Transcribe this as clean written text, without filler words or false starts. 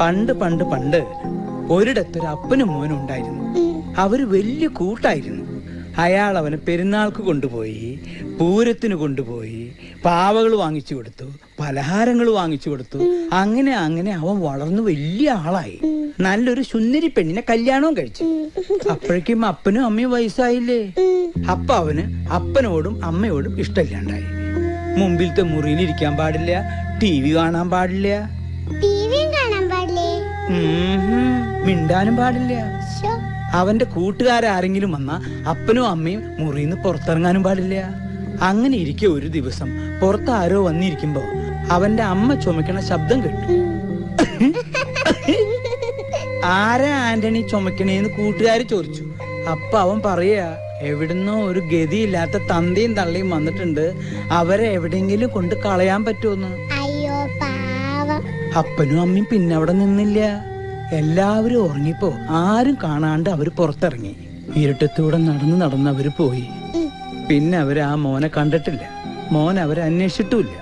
പണ്ട് പണ്ട് പണ്ട് ഒരിടത്തൊരു അപ്പനും മോനും ഉണ്ടായിരുന്നു. അവര് വലിയ കൂട്ടായിരുന്നു. അയാൾ അവനെ പെരുന്നാൾക്ക് കൊണ്ടുപോയി, പൂരത്തിന് കൊണ്ടുപോയി, പാവകൾ വാങ്ങിച്ചു കൊടുത്തു, പലഹാരങ്ങൾ വാങ്ങിച്ചു കൊടുത്തു. അങ്ങനെ അങ്ങനെ അവൻ വളർന്നു വലിയ ആളായി. നല്ലൊരു സുന്ദരി പെണ്ണിനെ കല്യാണവും കഴിച്ചു. അപ്പോഴേക്കും അപ്പനും അമ്മയും വയസ്സായില്ലേ. അപ്പൊ അവന് അപ്പനോടും അമ്മയോടും ഇഷ്ടമില്ലാണ്ടായി. മുമ്പിലത്തെ മുറിയിൽ ഇരിക്കാൻ പാടില്ല, TV കാണാൻ പാടില്ല, മിണ്ടാനും പാടില്ല. അവന്റെ കൂട്ടുകാരെങ്കിലും വന്നാ അപ്പനും അമ്മയും മുറിന്ന് പുറത്തിറങ്ങാനും പാടില്ല. അങ്ങനെ ഇരിക്കെ ഒരു ദിവസം പുറത്ത് ആരോ വന്നിരിക്കുമ്പോ അവന്റെ അമ്മ ചുമക്കണ ശബ്ദം കേട്ടു. ആരാ ആന്റണി ചുമക്കണേന്ന് കൂട്ടുകാര് ചോദിച്ചു. അപ്പൊ അവൻ പറയാ, എവിടുന്നോ ഒരു ഗതിയില്ലാത്ത തന്തയും തള്ളയും വന്നിട്ടുണ്ട്, അവരെ എവിടെയെങ്കിലും കൊണ്ട് കളയാൻ പറ്റുമെന്ന്. അപ്പനും അമ്മയും പിന്നെ അവിടെ നിന്നില്ല. എല്ലാവരും ഉറങ്ങിപ്പോ ആരും കാണാണ്ട് അവര് പുറത്തിറങ്ങി. ഇരുട്ടത്തൂടെ നടന്ന് അവര് പോയി. പിന്നെ അവര് ആ മോനെ കണ്ടിട്ടില്ല. മോൻ അവരെ അന്വേഷിച്ചിട്ടുമില്ല.